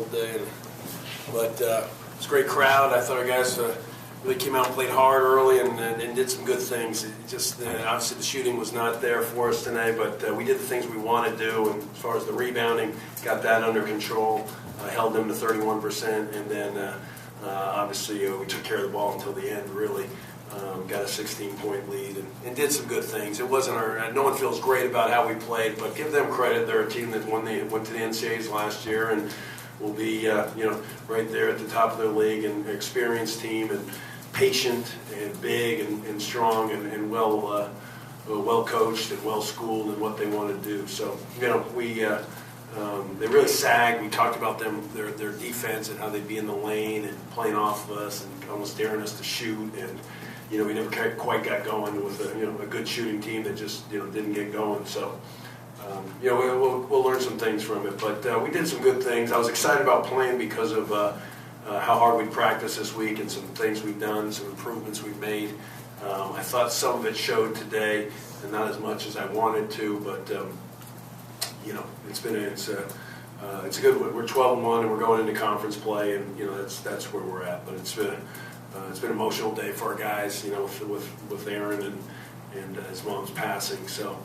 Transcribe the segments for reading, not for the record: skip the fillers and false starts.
field day. But it's a great crowd. I thought our guys really came out and played hard early and did some good things. It just obviously the shooting was not there for us today, but we did the things we wanted to do. And as far as the rebounding, got that under control, held them to 31%, and then obviously we took care of the ball until the end, really. Got a 16-point lead and did some good things. It wasn't no one feels great about how we played, but give them credit. They're a team that went to the NCAAs last year and will be right there at the top of their league, and an experienced team and patient and big and strong and well coached and well schooled in what they want to do. So they really sagged. We talked about their defense and how they'd be in the lane and playing off of us and almost daring us to shoot, and we never quite got going with a good shooting team that just didn't get going. So we'll learn some things from it, but we did some good things. I was excited about playing because of how hard we practiced this week and some things we've done, some improvements we've made. I thought some of it showed today, and not as much as I wanted to, but it's a good one. We're 12-1 and we're going into conference play, and that's where we're at. But it's been an emotional day for our guys, with Aaron and his mom's passing. So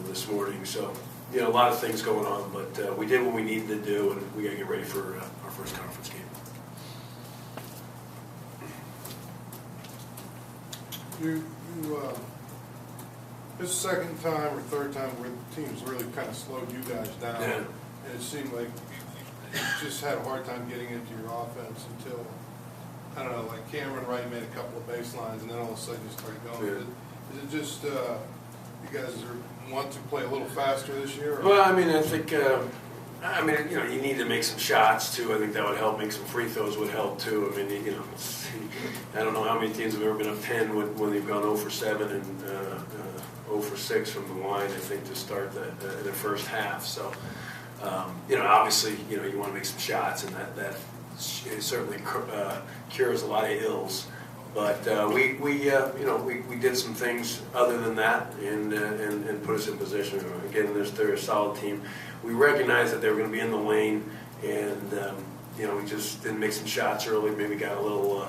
this morning, so a lot of things going on. But we did what we needed to do, and we got to get ready for our first conference game. This second time or third time where the team's really kind of slowed you guys down, yeah. And it seemed like you just had a hard time getting into your offense until, I don't know, like Cameron Wright made a couple of baselines, and then all of a sudden you started going. Yeah. Is it just you guys want to play a little faster this year? Or? Well, I think you need to make some shots too. I think that would help. Make some free throws would help too. I mean, I don't know how many teams have ever been up 10 when they've gone 0 for 7 and 0 for 6 from the line, I think, to start the first half. So, obviously, you want to make some shots, and that certainly cures a lot of ills. But we did some things other than that and put us in position. Again, they're a solid team. We recognized that they were going to be in the lane, and we just didn't make some shots early. Maybe got a little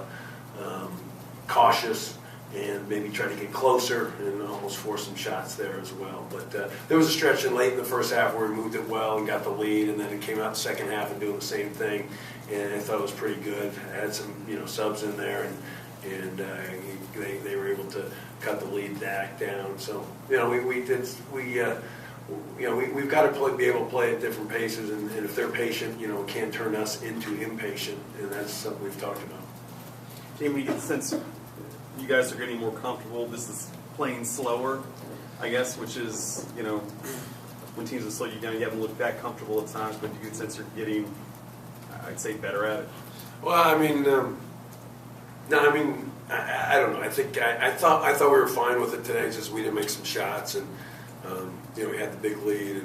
cautious and maybe tried to get closer and almost force some shots there as well. But there was a stretch late in the first half where we moved it well and got the lead, and then it came out the second half and doing the same thing, and I thought it was pretty good. I had some subs in there, and they were able to cut the lead back down. So we've got to be able to play at different paces, and if they're patient, it can't turn us into impatient, and that's something we've talked about. Jamie, you get the sense you guys are getting more comfortable. This is playing slower, I guess, which is, when teams have slowed you down, you haven't looked that comfortable at times, but you get the sense you're getting, I'd say, better at it. Well, I don't know. I think I thought we were fine with it today. Just we didn't make some shots, and we had the big lead,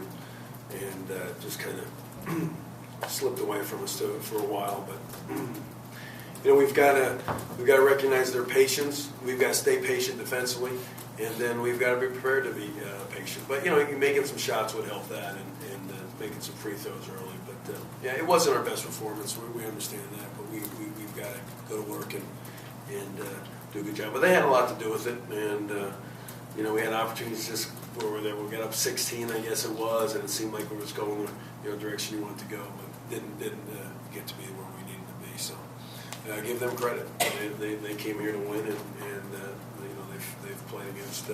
and just kind of slipped away from us for a while. But we've got to recognize their patience. We've got to stay patient defensively, and then we've got to be prepared to be patient. But making some shots would help that, and making some free throws early. But it wasn't our best performance. We understand that, but we've got to go to work and do a good job. But they had a lot to do with it, and we had opportunities just where we got up 16, I guess it was, and it seemed like we was going the direction you wanted to go, but didn't get to be where we needed to be. So give them credit. They came here to win, and they've played against.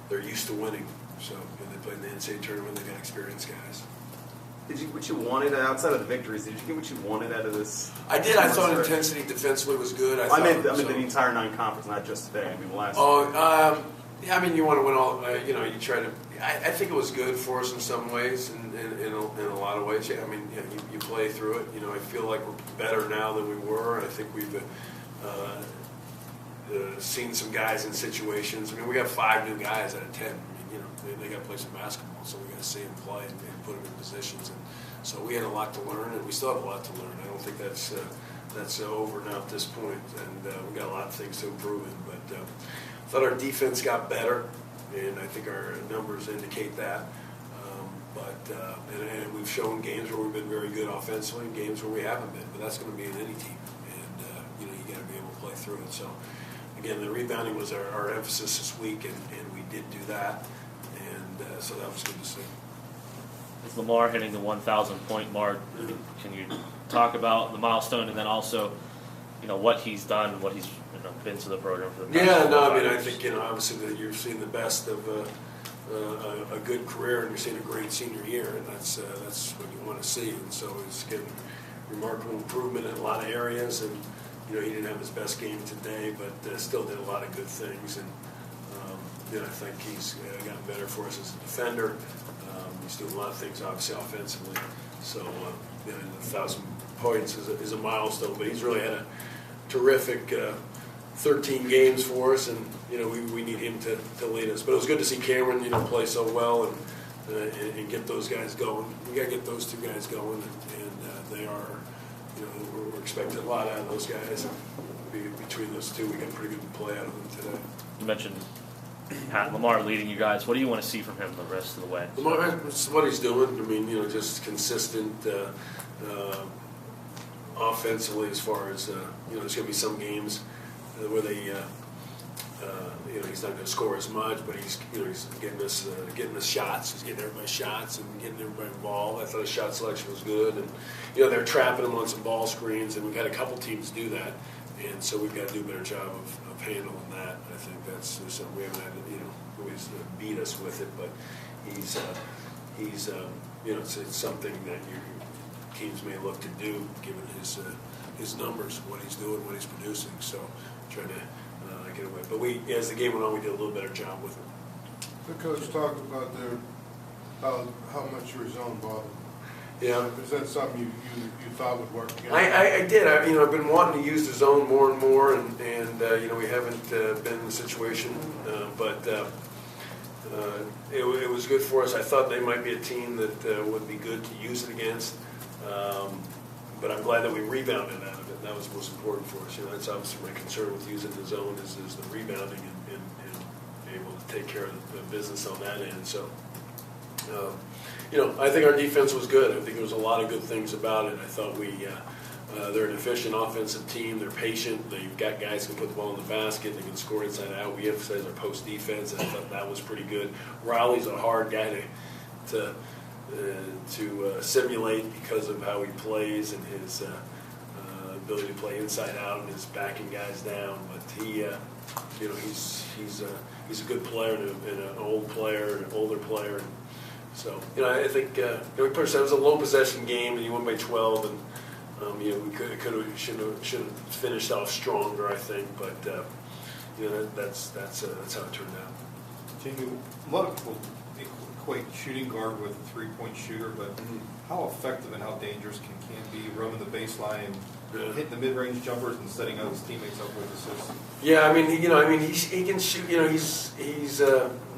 They're used to winning. So they played in the NCAA tournament. They got experienced guys. Did you what you wanted outside of the victories? Did you get what you wanted out of this? I did. I thought intensity defensively was good. I meant the entire non-conference, not just today. I mean, last. You want to win all. You try to. I think it was good for us in some ways, and in a lot of ways. Yeah, you play through it. I feel like we're better now than we were. I think we've seen some guys in situations. We got 5 new guys out of 10. They got to play some basketball, so we got to see them play and put them in positions. And so we had a lot to learn, and we still have a lot to learn. I don't think that's over now at this point, and we got a lot of things to improve in. But I thought our defense got better, and I think our numbers indicate that. But But and we've shown games where we've been very good offensively and games where we haven't been. But that's going to be in any team, and you got to be able to play through it. So again, the rebounding was our emphasis this week, and we did do that, and so that was good to see. With Lamar hitting the 1,000-point mark, can you talk about the milestone and then also, what he's done, what he's been to the program for the past 4 I mean, years? I think obviously that you're seeing the best of a good career, and you're seeing a great senior year, and that's what you want to see. And so he's getting remarkable improvement in a lot of areas, and he didn't have his best game today, but still did a lot of good things. And I think he's gotten better for us as a defender. He's doing a lot of things, obviously, offensively. So, 1,000 points is a milestone. But he's really had a terrific 13 games for us, and we need him to lead us. But it was good to see Cameron, play so well and get those guys going. We got to get those two guys going, and they are. We're expecting a lot out of those guys. And between those two, we got pretty good play out of them today. You mentioned Lamar leading you guys. What do you want to see from him the rest of the way? Lamar, it's what he's doing. I mean, just consistent offensively as far as, there's going to be some games where they, he's not going to score as much, but he's getting us shots. He's getting everybody shots and getting everybody involved. I thought his shot selection was good. And, they're trapping him on some ball screens, and we've had a couple teams do that. And so we've got to do a better job of handling that. I think that's something we haven't had, always beat us with it, but he's it's something that your teams may look to do given his numbers, what he's doing, what he's producing. So trying to get away. But as the game went on, we did a little better job with it. The coach talked about how much your zone bothered. Yeah. Is that something you thought would work again? I did. I've been wanting to use the zone more and more, and we haven't been in the situation, but it was good for us. I thought they might be a team that would be good to use it against, but I'm glad that we rebounded out of it. That was most important for us. That's obviously my concern with using the zone is the rebounding and able to take care of the business on that end. So. I think our defense was good. I think there was a lot of good things about it. I thought they're an efficient offensive team. They're patient. They've got guys who can put the ball in the basket. They can score inside out. We emphasize our post defense, and I thought that was pretty good. Riley's a hard guy to simulate because of how he plays and his ability to play inside out and his backing guys down. But he's a good player and an old player and an older player. And so, I think we pushed. That was a low possession game, and you won by 12, and we should have finished off stronger, I think. But that's how it turned out. Jamie, a lot of people equate shooting guard with a 3-point shooter, but how effective and how dangerous can be roaming the baseline and hitting the mid-range jumpers and setting up his teammates up with assists? Yeah, he can shoot. He's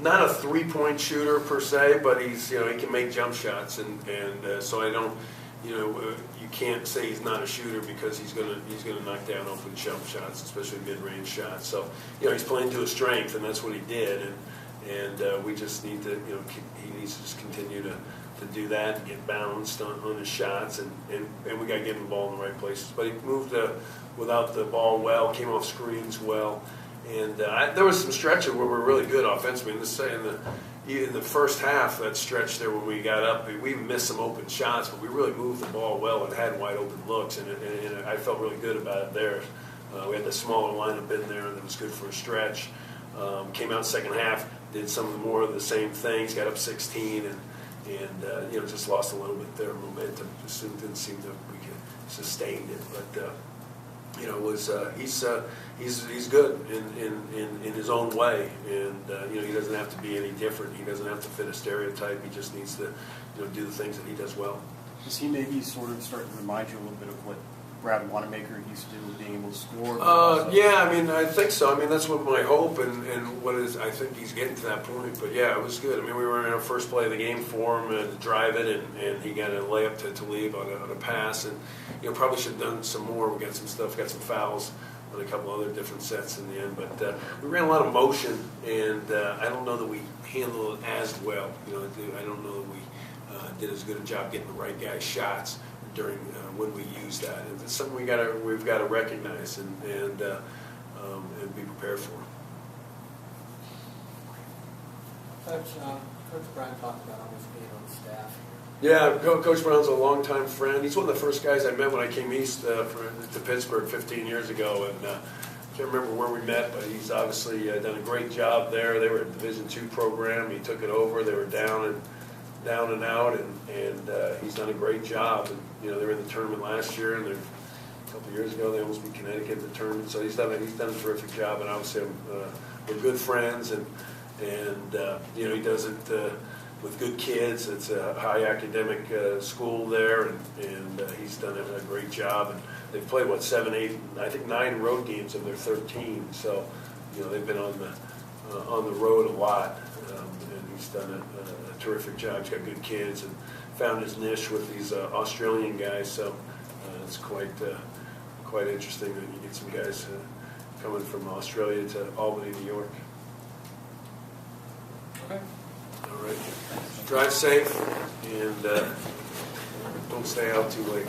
not a 3-point shooter per se, but he can make jump shots, and so I don't. You can't say he's not a shooter because he's gonna knock down open jump shots, especially mid-range shots. So he's playing to his strength, and that's what he did, and we just need to he needs to just continue to do that and get balanced on his shots, and we got to get him the ball in the right places. But he moved without the ball well, came off screens well, and there was some stretches where we were really good offensively. In the first half, that stretch there when we got up, we missed some open shots, but we really moved the ball well and had wide open looks, and I felt really good about it there. We had the smaller lineup in there, and it was good for a stretch. Came out second half, did some more of the same things, got up 16, and just lost a little bit there, momentum. Just didn't seem that we could sustain it. But he's good in his own way, and he doesn't have to be any different. He doesn't have to fit a stereotype. He just needs to do the things that he does well. Is he maybe sort of starting to remind you a little bit of what Brad Wanamaker used to do with being able to score? Yeah, I think so. That's what my hope and what is. I think he's getting to that point. But yeah, it was good. We were in our first play of the game for him to drive it, and he got a layup to leave on a pass, and probably should have done some more. We got some stuff, got some fouls on a couple other different sets in the end. But we ran a lot of motion, and I don't know that we handled it as well. I don't know that we did as good a job getting the right guys shots during when we use that. And it's something we've got to recognize and be prepared for. Coach Brown talked about almost being on staff. Yeah, Coach Brown's a longtime friend. He's one of the first guys I met when I came east to Pittsburgh 15 years ago, and I can't remember where we met, but he's obviously done a great job there. They were a Division II program. He took it over. They were down and out, and he's done a great job. And they were in the tournament last year, and a couple of years ago they almost beat Connecticut in the tournament. So he's done a terrific job, and obviously we're good friends, and he does it with good kids. It's a high academic school there, and he's done a great job. And they've played 7, 8, I think 9 road games of their 13. So they've been on the road a lot, and he's done a terrific job. He's got good kids and found his niche with these Australian guys. So it's quite interesting that you get some guys coming from Australia to Albany, New York. Okay. All right. Drive safe and don't stay out too late.